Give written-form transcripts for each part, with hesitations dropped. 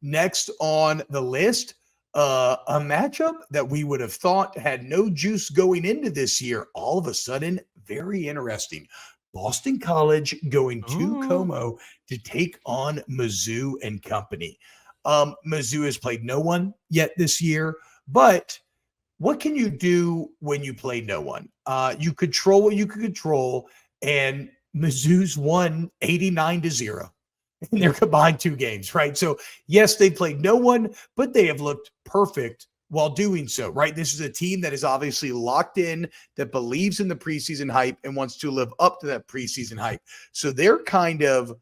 Next on the list, a matchup that we would have thought had no juice going into this year. All of a sudden, very interesting. Boston College going to Ooh. Como to take on Mizzou and company. Mizzou has played no one yet this year, but what can you do when you play no one? You control what you can control, and Mizzou's won 89-0 in their combined 2 games, right? So, yes, they played no one, but they have looked perfect while doing so, right? This is a team that is obviously locked in, that believes in the preseason hype and wants to live up to that preseason hype. So they're kind of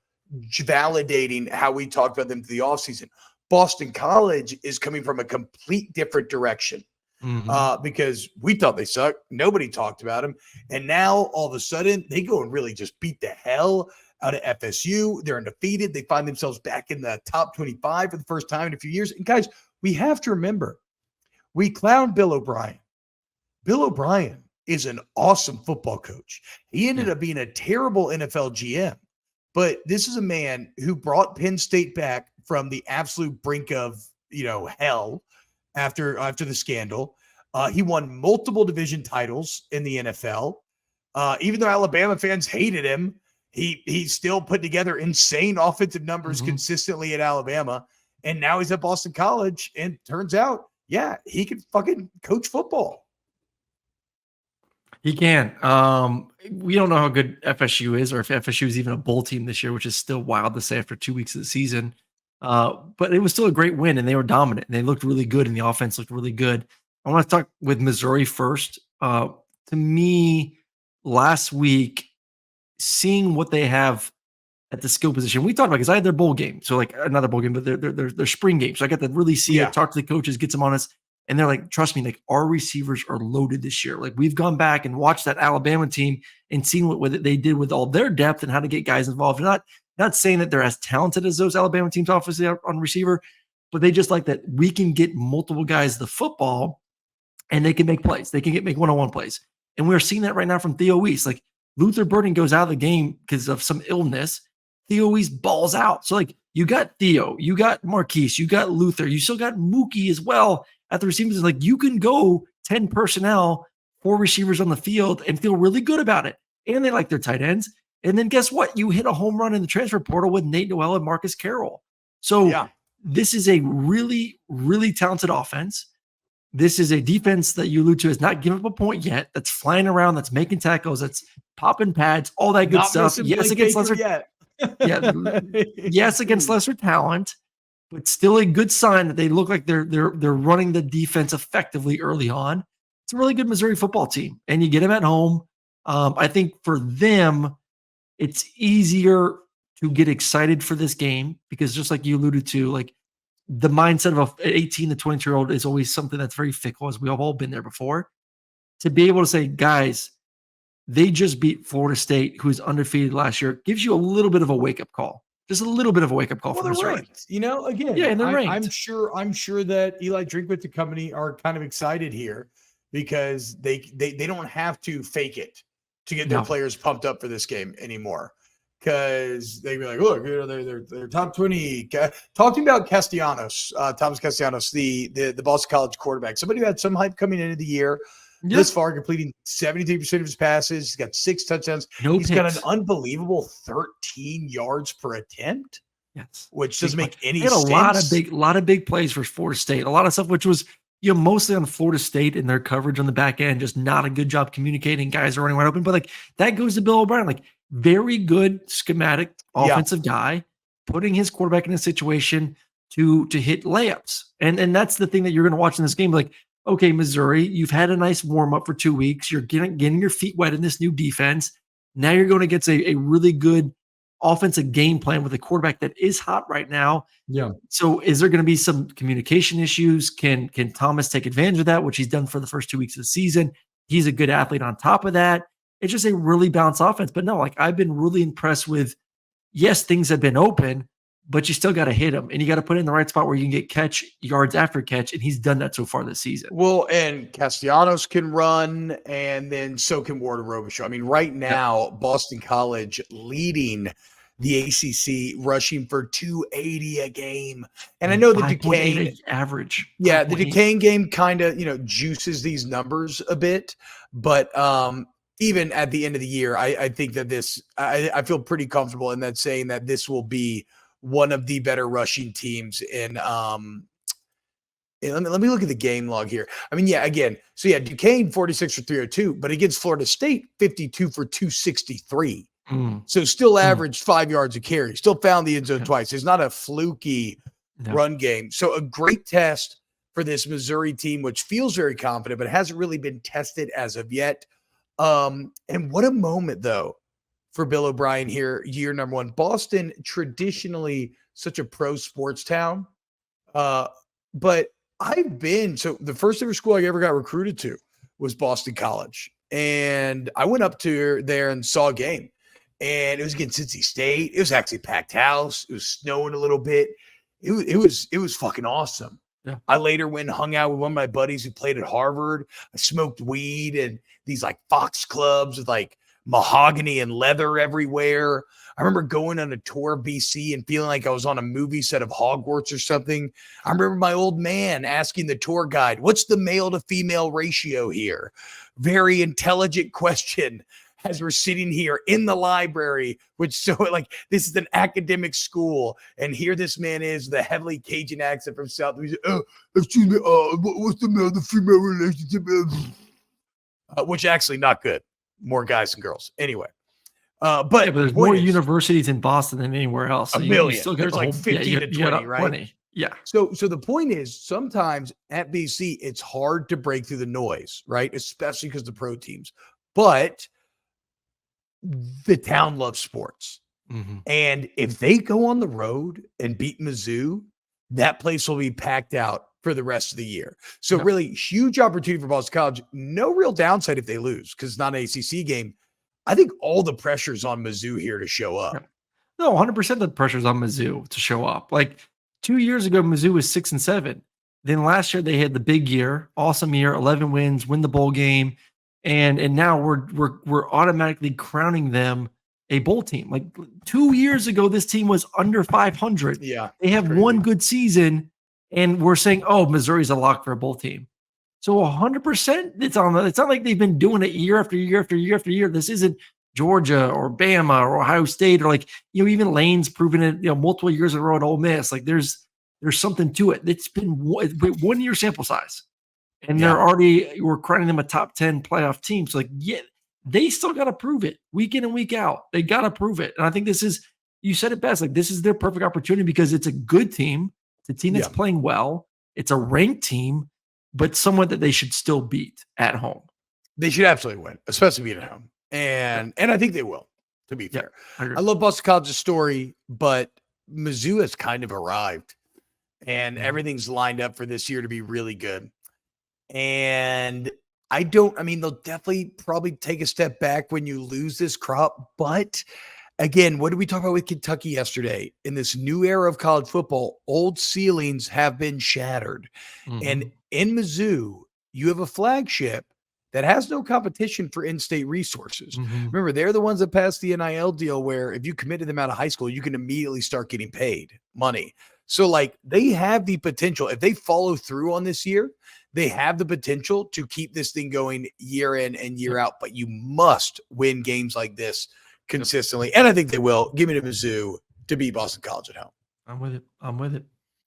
validating how we talked about them to the offseason. Boston College is coming from a complete different direction. Because we thought they sucked. Nobody talked about them. And now all of a sudden they go and really just beat the hell out of FSU. They're undefeated. They find themselves back in the top 25 for the first time in a few years. And guys, we have to remember, we clown Bill O'Brien. Bill O'Brien is an awesome football coach. He ended up being a terrible NFL GM. But this is a man who brought Penn State back from the absolute brink of, hell after the scandal. He won multiple division titles in the NFL. Even though Alabama fans hated him, he still put together insane offensive numbers consistently at Alabama. And now he's at Boston College, and turns out, he can fucking coach football. He can. We don't know how good FSU is, or if FSU is even a bowl team this year, which is still wild to say after 2 weeks of the season. But it was still a great win, and they were dominant, and they looked really good, and the offense looked really good. I want to talk with Missouri first. To me, last week, seeing what they have at the skill position, we talked about, because I had their bowl game, so like another bowl game, but their spring game. So I got to really see it, talk to the coaches, get some on us, and they're like, trust me, like our receivers are loaded this year. Like we've gone back and watched that Alabama team and seen what they did with all their depth and how to get guys involved. Not saying that they're as talented as those Alabama teams, obviously, on receiver, but they just like that we can get multiple guys the football and they can make plays. They can make one-on-one plays. And we're seeing that right now from Theo Weiss. Like Luther Burden goes out of the game because of some illness. Theo Weiss balls out. So like you got Theo, you got Marquise, you got Luther, you still got Mookie as well at the receivers. Like you can go 10 personnel, 4 receivers on the field and feel really good about it. And they like their tight ends. And then guess what? You hit a home run in the transfer portal with Nate Noel and Marcus Carroll. So this is a really, really talented offense. This is a defense that you allude to has not given up a point yet. That's flying around. That's making tackles. That's popping pads. All that good stuff. Yes, against lesser. Yes, against lesser talent, but still a good sign that they look like they're running the defense effectively early on. It's a really good Missouri football team, and you get them at home. I think for them, it's easier to get excited for this game because, just like you alluded to, like the mindset of an 18 to 22-year-old is always something that's very fickle, as we have all been there before. To be able to say, guys, they just beat Florida State, who was undefeated last year, gives you a little bit of a wake-up call. Just a little bit of a wake-up call for Missouri. Ranked. Again, and they're ranked. I'm sure that Eli Drinkwitz and company are kind of excited here because they don't have to fake it to get their players pumped up for this game anymore. Because they'd be like, look, they're top 20. Talking about Castellanos, Thomas Castellanos, the Boston College quarterback, somebody who had some hype coming into the year. This far, completing 73% of his passes. He's got 6 touchdowns. He's got an unbelievable 13 yards per attempt. Yes, which doesn't make any sense. A lot of big plays for Florida State. A lot of stuff which was mostly on Florida State and their coverage on the back end, just not a good job communicating. Guys are running wide open, but like that goes to Bill O'Brien. Like very good schematic offensive guy, putting his quarterback in a situation to hit layups, and that's the thing that you're going to watch in this game. Like, okay, Missouri, you've had a nice warm up for 2 weeks. You're getting your feet wet in this new defense. Now you're going against a really good offensive game plan with a quarterback that is hot right now. Yeah. So is there going to be some communication issues? Can Thomas take advantage of that, which he's done for the first 2 weeks of the season? He's a good athlete on top of that. It's just a really balanced offense. But no, like I've been really impressed with, yes, things have been open, but you still got to hit them, and you got to put it in the right spot where you can get catch yards after catch, and he's done that so far this season. Well, and Castellanos can run, and then so can Ward Robichaud. I mean, right now, Boston College leading the ACC, rushing for 280 a game. And I And know the 5.8 Duquesne, average. yeah, the 5.8. Duquesne game kind of, juices these numbers a bit, but even at the end of the year, I think that I feel pretty comfortable in that saying that this will be one of the better rushing teams in let me look at the game log here. I mean, yeah, again, so yeah, Duquesne 46 for 302, but against Florida State 52 for 263. Mm, So still mm, averaged 5 yards a carry, still found the end zone yeah, twice. It's not a fluky no, run game. So a great test for this Missouri team, which feels very confident, but hasn't really been tested as of yet. And what a moment, though, for Bill O'Brien here, year number one. Boston, traditionally such a pro sports town. But so the first ever school I ever got recruited to was Boston College. And I went up to there and saw a game. And it was against Cincy State. It was actually a packed house. It was snowing a little bit. It was fucking awesome. yeah. I later went and hung out with one of my buddies who played at Harvard. I smoked weed and these like Fox clubs with like mahogany and leather everywhere. I remember going on a tour of BC and feeling like I was on a movie set of Hogwarts or something. I remember my old man asking the tour guide, "What's the male to female ratio here?" Very intelligent question as we're sitting here in the library, which so like this is an academic school, and here this man is, the heavily Cajun accent from South. He's like, "Oh, excuse me, what's the male to female relationship?" Which actually not good. More guys than girls. Anyway, Yeah, but but the there's more point is universities in Boston than anywhere else. a So you million. still got There's the like whole, yeah, 15 to you 20, got right? plenty. Yeah. So the point is sometimes at BC, it's hard to break through the noise, right? Especially because the pro teams. But the town loves sports. Mm-hmm. And if they go on the road and beat Mizzou, that place will be packed out for the rest of the year. So Yep. really huge opportunity for Boston College. No real downside if they lose because it's not an ACC game. I think all the pressure's on Mizzou here to show up. Yep. No, 100% the pressure's on Mizzou to show up. Like 2 years ago, Mizzou was 6-7. Then last year they had the big year, awesome year, 11 wins, win the bowl game, and now we're automatically crowning them a bowl team. Like 2 years ago, this team was under 500. Yeah. They have crazy. one good season, and we're saying, oh, Missouri's a lock for a bowl team. So 100%, it's on. It's not like they've been doing it year after year after year after year. This isn't Georgia or Bama or Ohio State or like even Lane's proven it multiple years in a row at Ole Miss. Like there's something to it. It's been 1 year sample size, and we're crowning them a top 10 playoff team. So like yeah, they still got to prove it week in and week out. They got to prove it, and I think you said it best. Like this is their perfect opportunity because it's a good team. It's a team that's playing well. It's a ranked team, but someone that they should still beat at home. They should absolutely win, especially being at home. And I think they will, to be fair. I I love Boston College's story, but Mizzou has kind of arrived and everything's lined up for this year to be really good. And they'll definitely probably take a step back when you lose this crop. But again, what did we talk about with Kentucky yesterday? In this new era of college football, old ceilings have been shattered. Mm-hmm. And in Mizzou, you have a flagship that has no competition for in-state resources. Mm-hmm. Remember, they're the ones that passed the NIL deal where if you committed them out of high school, you can immediately start getting paid money. So like they have the potential, if they follow through on this year, they have the potential to keep this thing going year in and year out, but you must win games like this consistently. And I think they will. Give me to Mizzou to beat Boston College at home. I'm with it.